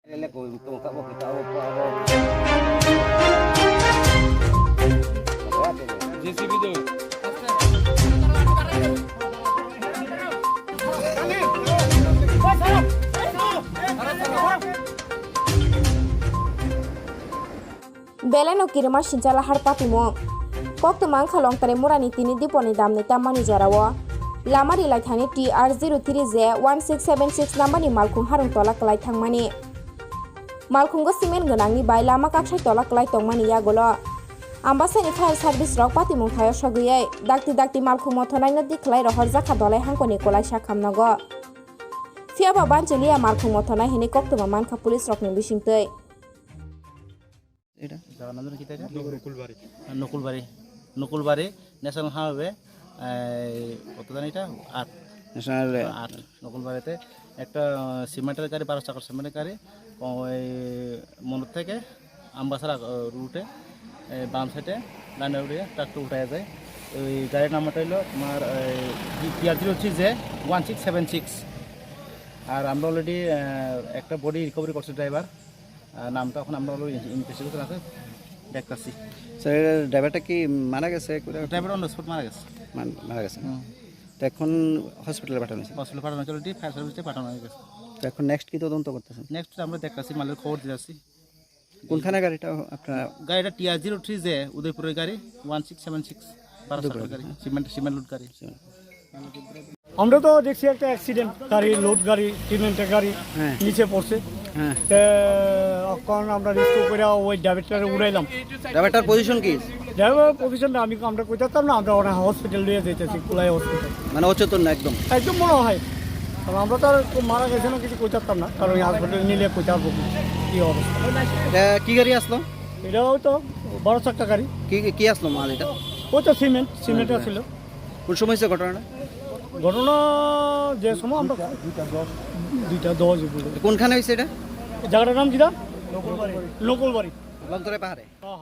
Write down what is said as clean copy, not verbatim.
Beleno kirma shinjala harpatimo kok tumang khalong tare murani tini diponi damni tamani jarawo lamari laithani TR03J 1676 nambani malkhung harung tola klai thangmani malkhungo cement gonangni bai lama kaksai tola klai tongmani yagolo ambasani fire service rok patimung thayo saguyai dakti malkhung mothonai diklai rohor jakha dolai hangkoni kolai sakhamnago fiaba banjeliya malkhung mothonai hini kok tuma manka police rokni bisingtei এটা জায়গার নাম কি এটা নকুলবাড়ি national highway কত জানি এটা 8 national 8 নকুলবাড়িতে একটা সিমেন্টের গাড়ি 12 চাকার সিমেন্টের গাড়ি ওই মনোর থেকে আমবাসারা রুটে বাম সাইডে ডানে উঠে ট্রাক্টর উঠায় যায় ওই গাড়ির নামটা হলো তোমার TR03J 1676 আর আমরা অলরেডি একটা বডি রিকভারি করছি ড্রাইভার নামটা এখন আমরা ইনভেস্টিগেশন আছে দেখতেছি স্যার ড্রাইভারটা কি মারা গেছে ড্রাইভার অন স্পট মারা গেছে তো এখন হসপিটালে পাঠানো হয়েছে অলরেডি ফায়ার সার্ভিসে পাঠানো হয়ে গেছে তো এখন নেক্সট কি তদন্ত করতেছেন নেক্সট আমরা দেখতেছি মালের খবর দিতেছি কোনখানে গাড়িটা আপনার গাড়িটা TR03J উদয়পুরের গাড়ি 1676 12 গাড়ি সিমেন্ট লোড গাড়ি আমরা তো দেখছি একটা অ্যাক্সিডেন্ট গাড়ি লোড গাড়ি সিমেন্টের গাড়ি নিচে পড়ছে এখন আমরা রেস্কিউ করে ওই ড্রাইভারটারে উড়াইলাম ড্রাইভারটার পজিশন কি ড্রাইভার পজিশনটা আমরা কইতাম না আমরা ওনা হসপিটাল নিয়ে যেতেছি কুলাই হসপিটাল মানে অচেতন না একদম মনে হয় কারণ আমরা তো আর মারা গেছে না কিছু কইতাম না কারণ ওই হসপিটাল নিলে কইতাম কি অবস্থা কি গাড়ি আসলো এটাও তো 12 চাকা গাড়ি কি আসলো মাল এটা ওই তো সিমেন্ট ছিল কোন সময় হয়েছে ঘটনাটা যে সময় আমরা 2:10 কোনখানে হয়েছে এটা জায়গাটার নাম কি দা নকুলবাড়ি লংতরে পাহাড়ে। হ্যাঁ